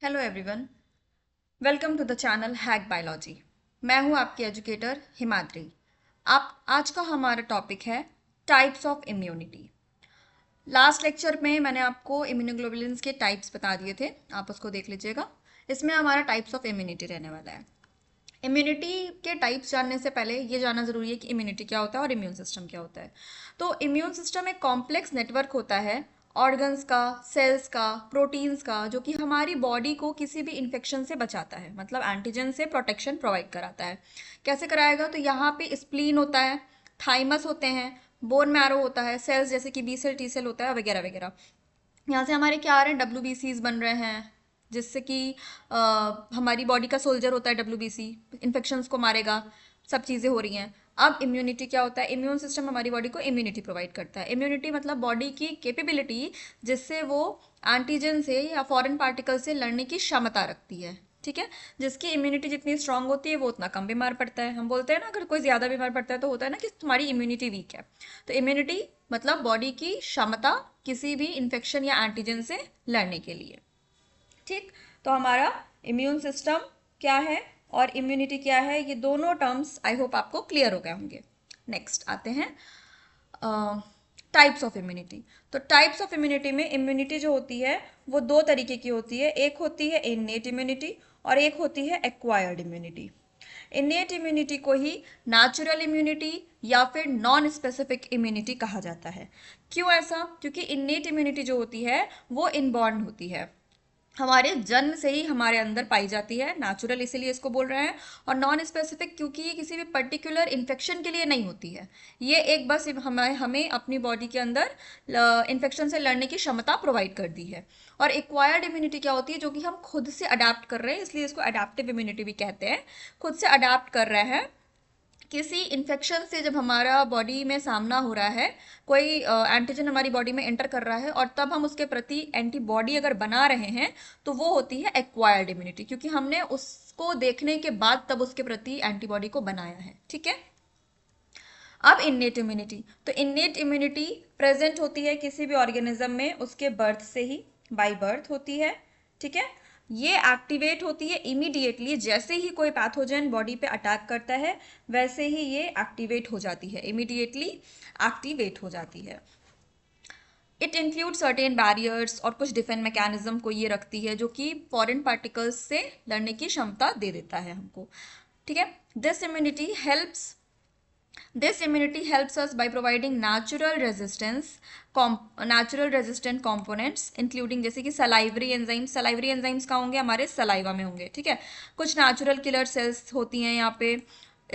Hello everyone, welcome to the channel hack biology. मैं हूं आपकी एजुकेटर हिमाद्री। आप आज का हमारा टॉपिक है types of immunity. Last lecture में मैंने आपको इम्यूनोग्लोबुलिन्स के टाइप्स बता दिए थे, आप उसको देख लीजिएगा। इसमें हमारा टाइप्स ऑफ इम्यूनिटी रहने वाला है। इम्यूनिटी के टाइप्स जानने से पहले ये जानना ज़रूरी है कि इम्यूनिटी क्या होता है और इम्यून सिस्टम क्या होता है। तो इम्यून सिस्टम एक कॉम्प्लेक्स नेटवर्क होता है ऑर्गन्स का, सेल्स का, प्रोटीन्स का, जो कि हमारी बॉडी को किसी भी इन्फेक्शन से बचाता है, मतलब एंटीजन से प्रोटेक्शन प्रोवाइड कराता है। कैसे कराएगा? तो यहाँ पे स्प्लीन होता है, थाइमस होते हैं, बोन मैरो होता है, सेल्स जैसे कि बी सेल, टी सेल होता है वगैरह वगैरह। यहाँ से हमारे क्या आ रहे हैं? डब्ल्यू बन रहे हैं, जिससे कि हमारी बॉडी का सोल्जर होता है डब्ल्यू, इन्फेक्शंस को मारेगा। सब चीज़ें हो रही हैं। अब इम्यूनिटी क्या होता है? इम्यून सिस्टम हमारी बॉडी को इम्यूनिटी प्रोवाइड करता है। इम्यूनिटी मतलब बॉडी की कैपेबिलिटी, जिससे वो एंटीजन से या फॉरेन पार्टिकल से लड़ने की क्षमता रखती है। ठीक है। जिसकी इम्यूनिटी जितनी स्ट्रांग होती है वो उतना कम बीमार पड़ता है। हम बोलते हैं ना, अगर कोई ज़्यादा बीमार पड़ता है तो होता है ना कि तुम्हारी इम्यूनिटी वीक है। तो इम्यूनिटी मतलब बॉडी की क्षमता किसी भी इन्फेक्शन या एंटीजन से लड़ने के लिए। ठीक। तो हमारा इम्यून सिस्टम क्या है और इम्यूनिटी क्या है, ये दोनों टर्म्स आई होप आपको क्लियर हो गए होंगे। नेक्स्ट आते हैं टाइप्स ऑफ इम्यूनिटी। तो टाइप्स ऑफ इम्यूनिटी में इम्यूनिटी जो होती है वो दो तरीके की होती है। एक होती है इन्नेट इम्यूनिटी और एक होती है एक्वायर्ड इम्यूनिटी। इन्नेट इम्यूनिटी को ही नेचुरल इम्यूनिटी या फिर नॉन स्पेसिफिक इम्यूनिटी कहा जाता है। क्यों ऐसा? क्योंकि इन्नेट इम्यूनिटी जो होती है वो इनबॉर्न होती है, हमारे जन्म से ही हमारे अंदर पाई जाती है। नेचुरल इसीलिए इसको बोल रहे हैं। और नॉन स्पेसिफिक क्योंकि ये किसी भी पर्टिकुलर इन्फेक्शन के लिए नहीं होती है। ये एक बस हमें हमें अपनी बॉडी के अंदर इन्फेक्शन से लड़ने की क्षमता प्रोवाइड कर दी है। और एक्वायर्ड इम्यूनिटी क्या होती है? जो कि हम खुद से अडेप्ट कर रहे हैं, इसलिए इसको अडेप्टिव इम्यूनिटी भी कहते हैं। खुद से अडेप्ट कर रहे हैं किसी इन्फेक्शन से। जब हमारा बॉडी में सामना हो रहा है, कोई एंटीजन हमारी बॉडी में एंटर कर रहा है और तब हम उसके प्रति एंटीबॉडी अगर बना रहे हैं, तो वो होती है एक्वायर्ड इम्यूनिटी, क्योंकि हमने उसको देखने के बाद तब उसके प्रति एंटीबॉडी को बनाया है। ठीक है। अब इन्नेट इम्यूनिटी। तो इन्नेट इम्यूनिटी प्रेजेंट होती है किसी भी ऑर्गेनिज्म में उसके बर्थ से ही, बाय बर्थ होती है। ठीक है। ये एक्टिवेट होती है इमीडिएटली, जैसे ही कोई पैथोजन बॉडी पे अटैक करता है वैसे ही ये एक्टिवेट हो जाती है, इमीडिएटली एक्टिवेट हो जाती है। इट इंक्लूड सर्टेन बैरियर्स और कुछ डिफेंस मैकेनिज्म को ये रखती है, जो कि फॉरेन पार्टिकल्स से लड़ने की क्षमता दे देता है हमको। ठीक है। This immunity helps us by providing natural resistant components including जैसे कि salivary enzymes कहाँ होंगे? हमारे सलाइवा में होंगे। ठीक है। कुछ नेचुरल किलर सेल्स होती हैं यहाँ पे,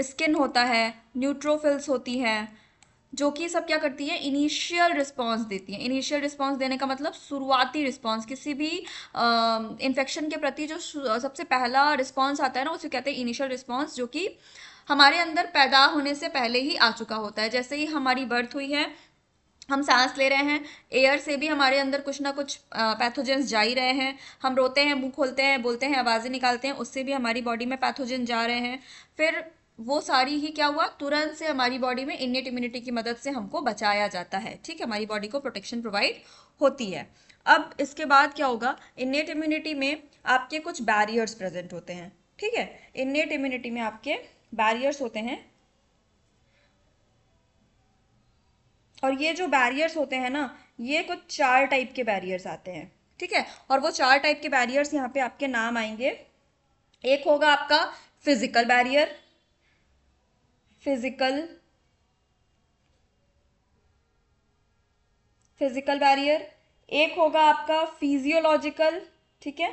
स्किन होता है, न्यूट्रोफिल्स होती हैं, जो कि सब क्या करती है? इनिशियल रिस्पांस देती है। इनिशियल रिस्पांस देने का मतलब शुरुआती रिस्पांस, किसी भी इन्फेक्शन के प्रति जो सबसे पहला रिस्पांस आता है ना, उसे कहते हैं इनिशियल रिस्पांस, जो कि हमारे अंदर पैदा होने से पहले ही आ चुका होता है। जैसे ही हमारी बर्थ हुई है, हम सांस ले रहे हैं, एयर से भी हमारे अंदर कुछ ना कुछ पैथोजेंस जा ही रहे हैं। हम रोते हैं, मुंह खोलते हैं, बोलते हैं, आवाज़ें निकालते हैं, उससे भी हमारी बॉडी में पैथोजन जा रहे हैं। फिर वो सारी ही क्या हुआ? तुरंत से हमारी बॉडी में इन्नेट इम्यूनिटी की मदद से हमको बचाया जाता है। ठीक है। हमारी बॉडी को प्रोटेक्शन प्रोवाइड होती है। अब इसके बाद क्या होगा? इन्नेट इम्यूनिटी में आपके कुछ बैरियर्स प्रेजेंट होते हैं। ठीक है। इन्नेट इम्यूनिटी में आपके बैरियर्स होते हैं, और ये जो बैरियर्स होते हैं ना, ये कुछ 4 टाइप के बैरियर्स आते हैं। ठीक है। और वो 4 टाइप के बैरियर्स यहाँ पे आपके नाम आएंगे। एक होगा आपका physical barrier, physical physical barrier. एक होगा आपका फिजियोलॉजिकल। ठीक है।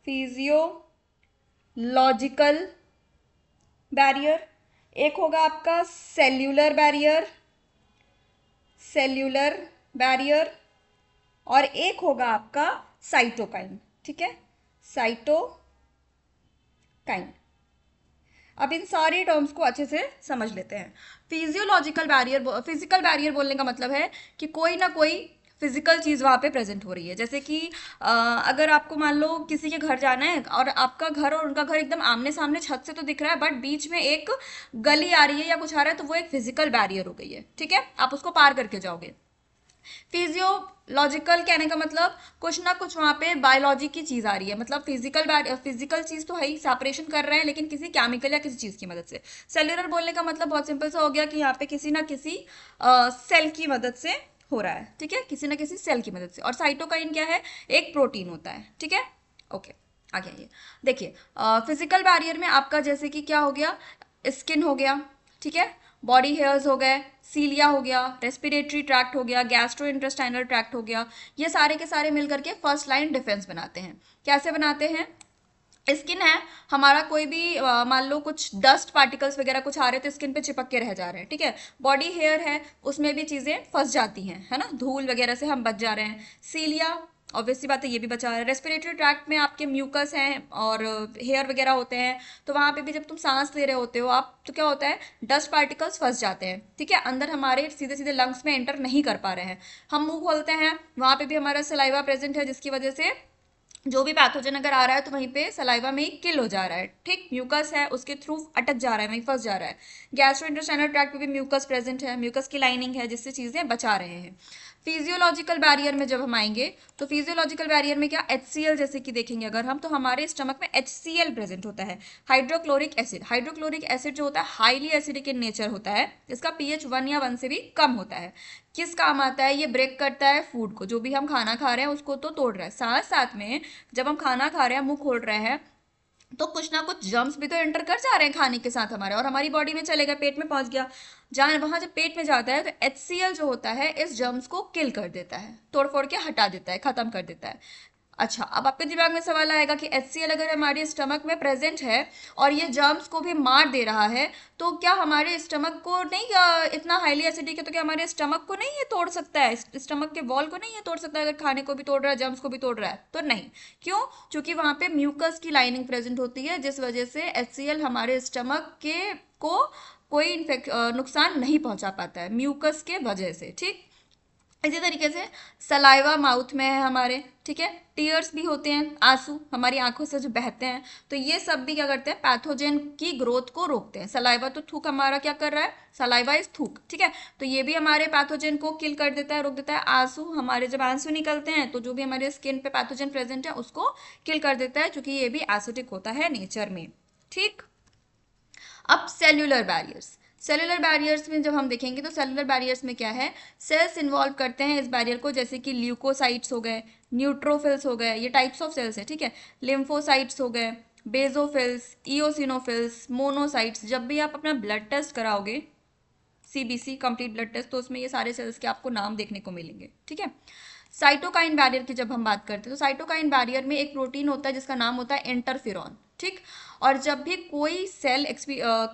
Physiological barrier. एक होगा आपका सेल्यूलर बैरियर, सेल्यूलर बैरियर। और एक होगा आपका साइटोकाइन। ठीक है। साइटोकाइन। अब इन सारे टर्म्स को अच्छे से समझ लेते हैं। फिजिकल बैरियर बोलने का मतलब है कि कोई ना कोई फिजिकल चीज़ वहाँ पे प्रेजेंट हो रही है। जैसे कि अगर आपको मान लो किसी के घर जाना है और आपका घर और उनका घर एकदम आमने सामने छत से तो दिख रहा है, बट बीच में एक गली आ रही है या कुछ आ रहा है, तो वो एक फिजिकल बैरियर हो गई है। ठीक है। आप उसको पार करके जाओगे। फिजियोलॉजिकल कहने का मतलब कुछ ना कुछ वहाँ पे बायोलॉजी की चीज़ आ रही है, मतलब फिजिकल चीज़ तो है ही, सेपरेशन कर रहे हैं लेकिन किसी केमिकल या किसी चीज़ की मदद से। सेल्यूलर बोलने का मतलब बहुत सिंपल सा हो गया कि यहाँ पे किसी ना किसी सेल की मदद से हो रहा है, ठीक है, किसी ना किसी सेल की मदद से। और साइटोकाइन क्या है, एक प्रोटीन होता है, ठीक है। ओके, आगे आइए। देखिए फिजिकल बैरियर में आपका जैसे कि क्या हो गया, स्किन हो गया, ठीक है, बॉडी हेयर्स हो गए, सीलिया हो गया, रेस्पिरेटरी ट्रैक्ट हो गया, गैस्ट्रो इंटेस्टाइनल ट्रैक्ट हो गया, ये सारे के सारे मिलकर के फर्स्ट लाइन डिफेंस बनाते हैं। कैसे बनाते हैं, स्किन है हमारा, कोई भी मान लो कुछ डस्ट पार्टिकल्स वगैरह कुछ आ रहे हैं तो स्किन पे चिपक के रह जा रहे हैं, ठीक है। बॉडी हेयर है, उसमें भी चीज़ें फंस जाती हैं, है ना, धूल वगैरह से हम बच जा रहे हैं। सीलिया ऑब्वियसली बात है, ये भी बचा रहा है। रेस्पिरेटरी ट्रैक्ट में आपके म्यूकस हैं और हेयर वगैरह होते हैं, तो वहाँ पे भी जब तुम सांस ले रहे होते हो आप, तो क्या होता है, डस्ट पार्टिकल्स फंस जाते हैं, ठीक है, अंदर हमारे सीधे सीधे लंग्स में एंटर नहीं कर पा रहे हैं। हम मुंह खोलते हैं, वहाँ पे भी हमारा सलाइवा प्रेजेंट है, जिसकी वजह से जो भी पैथोजन अगर आ रहा है तो वहीं पे सलाइवा में ही किल हो जा रहा है, ठीक, म्यूकस है उसके थ्रू अटक जा रहा है, वहीं फंस जा रहा है। गैस्ट्रोइंटेस्टाइनल ट्रैक्ट पे भी म्यूकस प्रेजेंट है, म्यूकस की लाइनिंग है जिससे चीज़ें बचा रहे हैं। फिजियोलॉजिकल बैरियर में जब हम आएंगे तो फिजियोलॉजिकल बैरियर में क्या, HCl जैसे कि देखेंगे अगर हम, तो हमारे स्टमक में HCl प्रेजेंट होता है, हाइड्रोक्लोरिक एसिड। हाइड्रोक्लोरिक एसिड जो होता है हाईली एसिडिक इन नेचर होता है, इसका pH 1 या 1 से भी कम होता है। किस काम आता है, ये ब्रेक करता है फूड को, जो भी हम खाना खा रहे हैं उसको तो तोड़ रहा है, साथ साथ में जब हम खाना खा रहे हैं, मुंह खोल रहे हैं, तो कुछ ना कुछ जर्म्स भी तो एंटर कर जा रहे हैं खाने के साथ हमारे, और हमारी बॉडी में चलेगा, पेट में पहुंच गया, जहाँ वहां जब पेट में जाता है तो HCl जो होता है इस जर्म्स को किल कर देता है, तोड़ फोड़ के हटा देता है, खत्म कर देता है। अच्छा, अब आपके दिमाग में सवाल आएगा कि HCl अगर हमारे स्टमक में प्रेजेंट है और ये जर्म्स को भी मार दे रहा है, तो क्या हमारे स्टमक को नहीं, इतना हाईली एसिडिक है तो क्या हमारे स्टमक को नहीं ये तोड़ सकता है, स्टमक के वॉल को नहीं ये तोड़ सकता है, अगर खाने को भी तोड़ रहा है, जर्म्स को भी तोड़ रहा है, तो नहीं। क्यों, क्योंकि वहां पे म्यूकस की लाइनिंग प्रेजेंट होती है, जिस वजह से HCl हमारे स्टमक के को कोई नुकसान नहीं पहुंचा पाता है, म्यूकस के वजह से, ठीक। इसी तरीके से सलाइवा माउथ में है हमारे, ठीक है, टीयर्स भी होते हैं, आंसू हमारी आंखों से जो बहते हैं, तो ये सब भी क्या करते हैं, पैथोजन की ग्रोथ को रोकते हैं। सलाइवा तो थूक हमारा क्या कर रहा है, सलाइवा इज थूक, ठीक है, तो ये भी हमारे पैथोजन को किल कर देता है, रोक देता है। आंसू हमारे जब आंसू निकलते हैं तो जो भी हमारे स्किन पे पैथोजन प्रेजेंट है उसको किल कर देता है, क्योंकि ये भी एसिडिक होता है नेचर में, ठीक। अब सेल्यूलर बैरियर्स, सेलुलर बैरियर्स में जब हम देखेंगे तो सेलुलर बैरियर्स में क्या है, सेल्स इन्वॉल्व करते हैं इस बैरियर को, जैसे कि ल्यूकोसाइट्स हो गए, न्यूट्रोफिल्स हो गए, ये टाइप्स ऑफ सेल्स है, ठीक है, लिम्फोसाइट्स हो गए, बेजोफिल्स, इओसिनोफिल्स, मोनोसाइट्स। जब भी आप अपना ब्लड टेस्ट कराओगे, CBC कंप्लीट ब्लड टेस्ट, तो उसमें ये सारे सेल्स के आपको नाम देखने को मिलेंगे, ठीक है। साइटोकाइन बैरियर की जब हम बात करते हैं तो साइटोकाइन बैरियर में एक प्रोटीन होता है जिसका नाम होता है इंटरफेरॉन, ठीक। और जब भी कोई सेल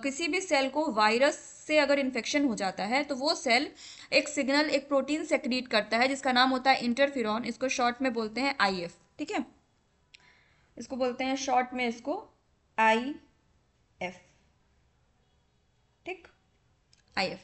किसी भी सेल को वायरस से अगर इन्फेक्शन हो जाता है तो वो सेल एक सिग्नल, एक प्रोटीन सेक्रीट करता है जिसका नाम होता है इंटरफेरॉन, इसको शॉर्ट में बोलते हैं IF, ठीक है, इसको बोलते हैं शॉर्ट में इसको IF, ठीक, IF।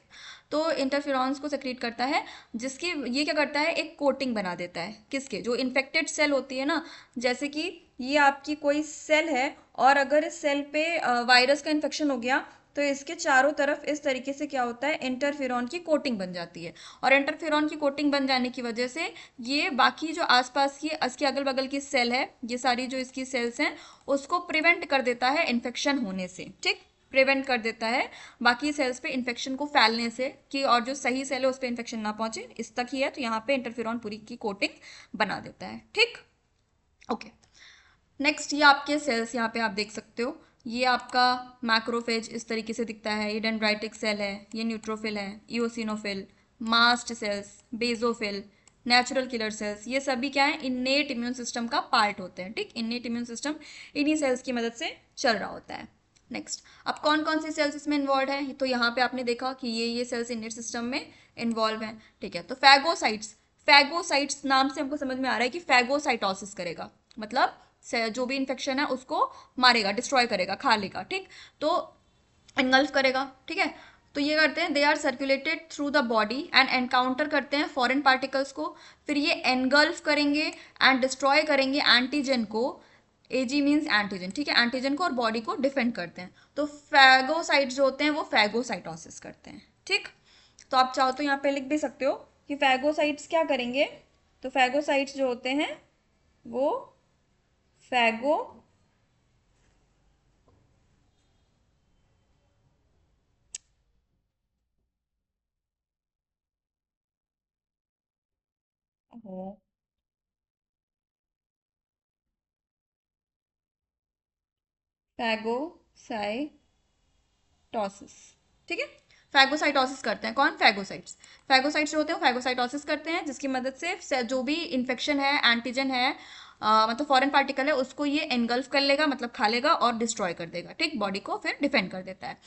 तो इंटरफेरॉन्स को सेक्रेट करता है, जिसकी ये क्या करता है, एक कोटिंग बना देता है, किसके, जो इन्फेक्टेड सेल होती है ना, जैसे कि ये आपकी कोई सेल है और अगर इस सेल पे वायरस का इन्फेक्शन हो गया तो इसके चारों तरफ इस तरीके से क्या होता है, इंटरफेरॉन की कोटिंग बन जाती है, और इंटरफेरॉन की कोटिंग बन जाने की वजह से ये बाकी जो आसपास की, इसके अगल बगल की सेल है, ये सारी जो इसकी सेल्स हैं उसको प्रिवेंट कर देता है इन्फेक्शन होने से, ठीक, प्रिवेंट कर देता है बाकी सेल्स पे इन्फेक्शन को फैलने से, कि और जो सही सेल है उस पर इन्फेक्शन ना पहुंचे, इस तक ही है, तो यहाँ पे इंटरफेरॉन पूरी की कोटिंग बना देता है, ठीक। ओके, नेक्स्ट ये आपके सेल्स यहाँ पे आप देख सकते हो, ये आपका मैक्रोफेज इस तरीके से दिखता है, ये डेंड्राइटिक सेल है, ये न्यूट्रोफिल है, eosinophil, mast cells, basophil, natural killer cells, ये सभी क्या है, इन्नेट इम्यून सिस्टम का पार्ट होते हैं, ठीक। इन्नेट इम्यून सिस्टम इन्हीं सेल्स की मदद से चल रहा होता है। नेक्स्ट, अब कौन कौन सी सेल्स इसमें इन्वॉल्व है, तो यहाँ पे आपने देखा कि ये सेल्स इन्नेट सिस्टम में इन्वॉल्व हैं, ठीक है। तो फैगोसाइट्स, फैगोसाइट्स नाम से हमको समझ में आ रहा है कि फैगोसाइटोसिस करेगा, मतलब जो भी इन्फेक्शन है उसको मारेगा, डिस्ट्रॉय करेगा, खा लेगा, ठीक, तो एंगल्फ करेगा, ठीक है। तो ये करते हैं, they are circulated through the body and encounter करते हैं फॉरेन पार्टिकल्स को, फिर ये एनगल्फ करेंगे एंड डिस्ट्रॉय करेंगे एंटीजन को, AG मीन्स एंटीजन, ठीक है, एंटीजन को और बॉडी को डिफेंड करते हैं। तो फैगोसाइट्स जो होते हैं वो फैगोसाइटोसिस करते हैं, ठीक। तो आप चाहो तो यहाँ पे लिख भी सकते हो कि फैगोसाइट्स क्या करेंगे, तो फैगोसाइट्स जो होते हैं वो फैगो ओ, फैगोसाइटोसिस, ठीक है। फैगोसाइटोसिस करते हैं कौन, फैगोसाइट्स। फैगोसाइट्स जो होते हैं वो फैगोसाइटोसिस करते हैं, जिसकी मदद से जो भी इन्फेक्शन है, एंटीजन है, मतलब फॉरेन पार्टिकल है, उसको ये एनगल्फ कर लेगा, मतलब खा लेगा और डिस्ट्रॉय कर देगा, ठीक, बॉडी को फिर डिफेंड कर देता है।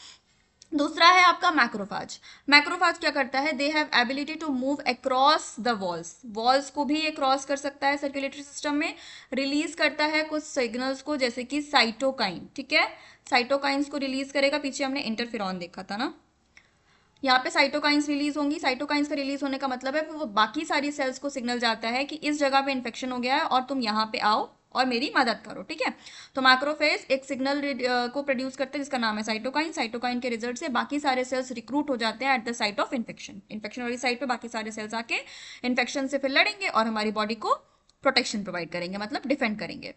दूसरा है आपका मैक्रोफाज। मैक्रोफाज क्या करता है, they have ability to move across the walls, walls को भी ये क्रॉस कर सकता है सर्कुलेटरी सिस्टम में, रिलीज करता है कुछ सिग्नल्स को, जैसे कि साइटोकाइन, ठीक है, साइटोकाइंस को रिलीज करेगा, पीछे हमने इंटरफेरॉन देखा था ना, यहाँ पे साइटोकाइंस रिलीज होंगी, साइटोकाइंस का रिलीज होने का मतलब है फिर वो बाकी सारी सेल्स को सिग्नल जाता है कि इस जगह पे इन्फेक्शन हो गया है और तुम यहाँ पे आओ और मेरी मदद करो, ठीक है। तो मैक्रोफेज एक सिग्नल को प्रोड्यूस करता है जिसका नाम है साइटोकाइन, साइटोकाइन के रिजल्ट से बाकी सारे सेल्स रिक्रूट हो जाते हैं at the site of infection, infection वाली साइट पे बाकी सारे सेल्स आके इन्फेक्शन से फिर लड़ेंगे और हमारी बॉडी को प्रोटेक्शन प्रोवाइड करेंगे, मतलब डिफेंड करेंगे।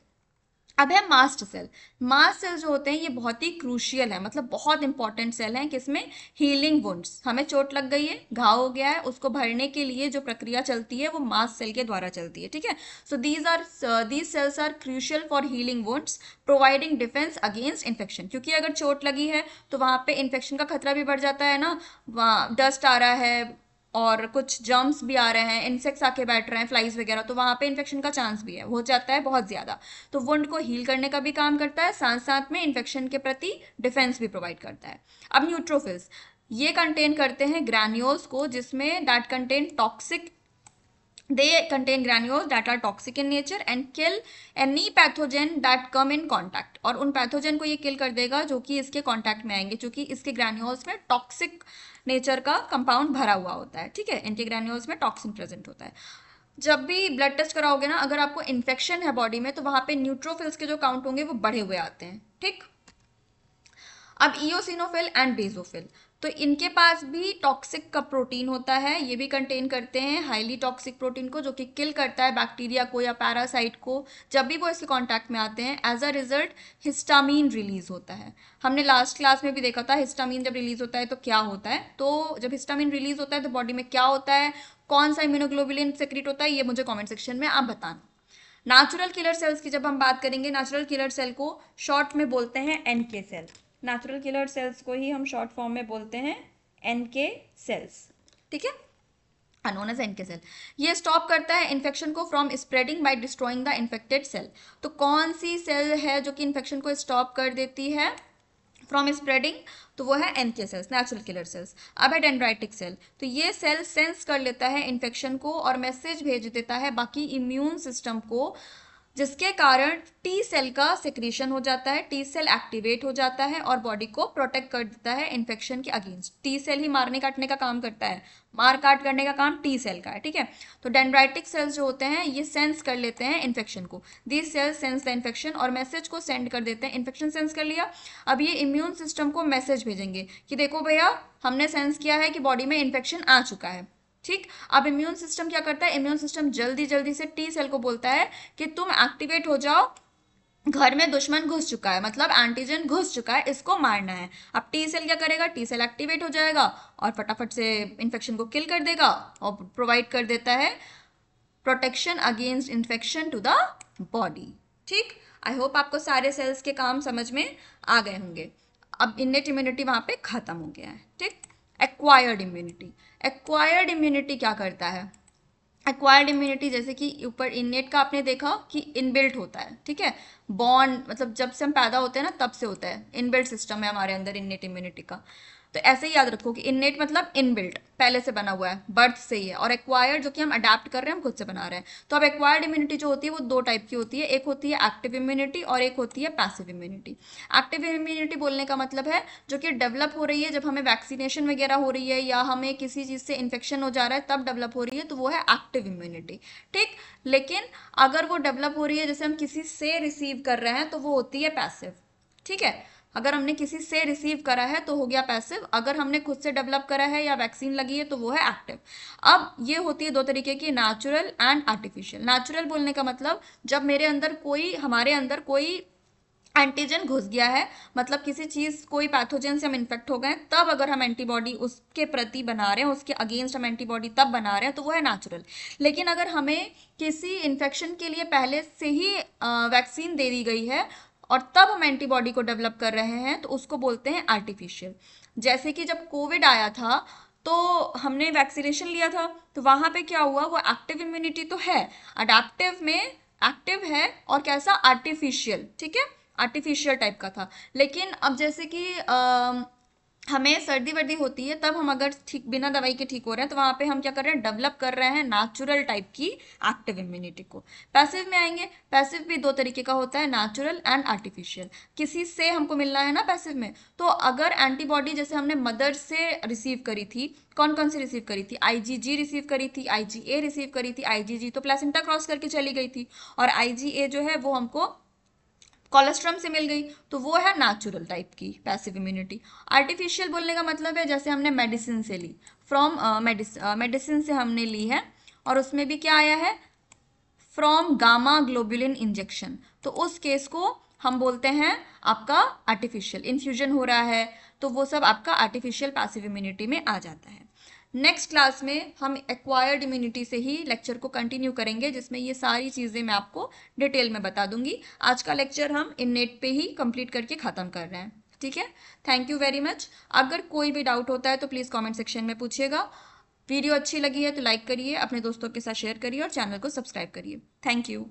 अब है मास्ट सेल। मास्ट सेल जो होते हैं ये बहुत ही क्रूशियल है, मतलब बहुत इंपॉर्टेंट सेल हैं, किसमें, हीलिंग वुंड्स, हमें चोट लग गई है, घाव हो गया है, उसको भरने के लिए जो प्रक्रिया चलती है वो मास्ट सेल के द्वारा चलती है, ठीक है। So these cells are crucial for healing wounds, providing defence against infection, क्योंकि अगर चोट लगी है तो वहाँ पे इन्फेक्शन का खतरा भी बढ़ जाता है ना, वहाँ डस्ट आ रहा है और कुछ जर्म्स भी आ रहे हैं, इंसेक्ट्स आके बैठ रहे हैं, फ्लाइज वगैरह, तो वहाँ पे इन्फेक्शन का चांस भी है, हो जाता है बहुत ज़्यादा। तो वुंड को हील करने का भी काम करता है, साथ साथ में इन्फेक्शन के प्रति डिफेंस भी प्रोवाइड करता है। अब न्यूट्रोफिल्स, ये कंटेन करते हैं ग्रैन्यूल्स को, जिसमें that contain toxic, they contain granules that are toxic in nature and kill any pathogen that come in contact, और उन पैथोजन को ये किल कर देगा जो कि इसके कांटेक्ट में आएंगे, क्योंकि इसके ग्रैन्यूल्स में टॉक्सिक नेचर का कंपाउंड भरा हुआ होता है, ठीक है, इनके ग्रैन्यूल्स में टॉक्सिन प्रेजेंट होता है। जब भी ब्लड टेस्ट कराओगे ना, अगर आपको इन्फेक्शन है बॉडी में, तो वहां पे न्यूट्रोफिल्स के जो काउंट होंगे वो बढ़े हुए आते हैं, ठीक। अब इओसिनोफिल एंड बेसोफिल, तो इनके पास भी टॉक्सिक का प्रोटीन होता है, ये भी कंटेन करते हैं हाईली टॉक्सिक प्रोटीन को, जो कि किल करता है बैक्टीरिया को या पैरासाइट को जब भी वो इसके कांटेक्ट में आते हैं। As a result histamine release होता है, हमने लास्ट क्लास में भी देखा था हिस्टामीन जब रिलीज होता है तो क्या होता है। तो जब हिस्टामीन रिलीज होता है तो बॉडी में क्या होता है, कौन सा इम्यूनोग्लोबुलिन सेक्रेट होता है, ये मुझे कॉमेंट सेक्शन में आप बताना। नेचुरल किलर सेल्स की जब हम बात करेंगे, नेचुरल किलर सेल को शॉर्ट में बोलते हैं NK cell, natural killer cells को ही हम शॉर्ट फॉर्म में बोलते हैं एनके सेल्स, ठीक है, नोन एज एनके सेल। ये स्टॉप करता है इन्फेक्शन को from spreading by destroying the infected cell. तो कौन सी सेल है जो कि इन्फेक्शन को स्टॉप कर देती है फ्रॉम स्प्रेडिंग, तो वो है NK cells, natural killer sales. अब है डेंड्राइटिक सेल, तो ये सेल सेंस कर लेता है इन्फेक्शन को और मैसेज भेज देता है बाकी इम्यून सिस्टम को, जिसके कारण टी सेल का सिक्रीशन हो जाता है, टी सेल एक्टिवेट हो जाता है और बॉडी को प्रोटेक्ट कर देता है इन्फेक्शन के अगेंस्ट। टी सेल ही मारने काटने का काम करता है, मार काट करने का काम टी सेल का है, ठीक है। तो डेंड्राइटिक सेल्स जो होते हैं ये सेंस कर लेते हैं इन्फेक्शन को, these cells sense the infection और मैसेज को सेंड कर देते हैं, इन्फेक्शन सेंस कर लिया, अब ये इम्यून सिस्टम को मैसेज भेजेंगे कि देखो भैया हमने सेंस किया है कि बॉडी में इन्फेक्शन आ चुका है, ठीक। अब इम्यून सिस्टम क्या करता है, इम्यून सिस्टम जल्दी जल्दी से टी सेल को बोलता है कि तुम एक्टिवेट हो जाओ, घर में दुश्मन घुस चुका है, मतलब एंटीजन घुस चुका है, इसको मारना है। अब टी सेल क्या करेगा, टी सेल एक्टिवेट हो जाएगा और फटाफट से इन्फेक्शन को किल कर देगा और प्रोवाइड कर देता है protection against infection to the body, ठीक। आई होप आपको सारे सेल्स के काम समझ में आ गए होंगे। अब इनेट इम्यूनिटी वहां पे खत्म हो गया है, ठीक। एक्वायर्ड इम्यूनिटी, एक्वायर्ड इम्यूनिटी क्या करता है, एक्वायर्ड इम्यूनिटी जैसे कि ऊपर इननेट का आपने देखा कि इनबिल्ट होता है, ठीक है, बॉन्ड मतलब जब से हम पैदा होते हैं ना तब से होता है, इनबिल्ट सिस्टम है हमारे अंदर इननेट इम्यूनिटी का। तो ऐसे ही याद रखो कि इननेट मतलब इनबिल्ट, पहले से बना हुआ है, बर्थ से ही है, और एक्वायर्ड जो कि हम अडेप्ट कर रहे हैं, हम खुद से बना रहे हैं। तो अब एक्वायर्ड इम्यूनिटी जो होती है वो दो टाइप की होती है, एक होती है एक्टिव इम्यूनिटी और एक होती है पैसिव इम्यूनिटी। एक्टिव इम्यूनिटी बोलने का मतलब है जो कि डेवलप हो रही है जब हमें वैक्सीनेशन वगैरह हो रही है या हमें किसी चीज़ से इन्फेक्शन हो जा रहा है तब डेवलप हो रही है, तो वो है एक्टिव इम्यूनिटी, ठीक। लेकिन अगर वो डेवलप हो रही है जैसे हम किसी से रिसीव कर रहे हैं तो वो होती है पैसिव, ठीक है। अगर हमने किसी से रिसीव करा है तो हो गया पैसिव, अगर हमने खुद से डेवलप करा है या वैक्सीन लगी है तो वो है एक्टिव। अब ये होती है दो तरीके की, नेचुरल एंड आर्टिफिशियल। नेचुरल बोलने का मतलब जब मेरे अंदर कोई, हमारे अंदर कोई एंटीजन घुस गया है, मतलब किसी चीज, कोई पैथोजन से हम इन्फेक्ट हो गए, तब अगर हम एंटीबॉडी उसके प्रति बना रहे हैं, उसके अगेंस्ट हम एंटीबॉडी तब बना रहे हैं, तो वो है नेचुरल। लेकिन अगर हमें किसी इन्फेक्शन के लिए पहले से ही वैक्सीन दे दी गई है और तब हम एंटीबॉडी को डेवलप कर रहे हैं, तो उसको बोलते हैं आर्टिफिशियल। जैसे कि जब कोविड आया था तो हमने वैक्सीनेशन लिया था, तो वहां पे क्या हुआ, वो एक्टिव इम्यूनिटी तो है, अडेप्टिव में एक्टिव है, और कैसा, आर्टिफिशियल, ठीक है, आर्टिफिशियल टाइप का था। लेकिन अब जैसे कि हमें सर्दी वर्दी होती है, तब हम अगर ठीक बिना दवाई के ठीक हो रहे हैं, तो वहां पे हम क्या कर रहे हैं, डेवलप कर रहे हैं नेचुरल टाइप की एक्टिव इम्यूनिटी को। पैसिव में आएंगे, पैसिव भी दो तरीके का होता है, नेचुरल एंड आर्टिफिशियल। किसी से हमको मिलना है ना पैसिव में, तो अगर एंटीबॉडी जैसे हमने मदर से रिसीव करी थी, कौन कौन सी रिसीव करी थी, आईजीजी रिसीव करी थी, आईजीए रिसीव करी थी। आईजीजी तो प्लेसेंटा क्रॉस करके चली गई थी, और आईजीए जो है वो हमको कोलेस्ट्रम से मिल गई, तो वो है नेचुरल टाइप की पैसिव इम्यूनिटी। आर्टिफिशियल बोलने का मतलब है जैसे हमने मेडिसिन से ली, फ्रॉम मेडिसिन से हमने ली है, और उसमें भी क्या आया है, फ्रॉम गामा ग्लोबुलिन इंजेक्शन, तो उस केस को हम बोलते हैं आपका आर्टिफिशियल। इन्फ्यूजन हो रहा है तो वो सब आपका आर्टिफिशियल पैसिव इम्यूनिटी में आ जाता है। नेक्स्ट क्लास में हम एक्वायर्ड इम्यूनिटी से ही लेक्चर को कंटिन्यू करेंगे, जिसमें ये सारी चीज़ें मैं आपको डिटेल में बता दूंगी। आज का लेक्चर हम इननेट पे ही कंप्लीट करके ख़त्म कर रहे हैं, ठीक है। Thank you very much. अगर कोई भी डाउट होता है तो प्लीज़ कमेंट सेक्शन में पूछिएगा। वीडियो अच्छी लगी है तो लाइक करिए, अपने दोस्तों के साथ शेयर करिए और चैनल को सब्सक्राइब करिए। Thank you.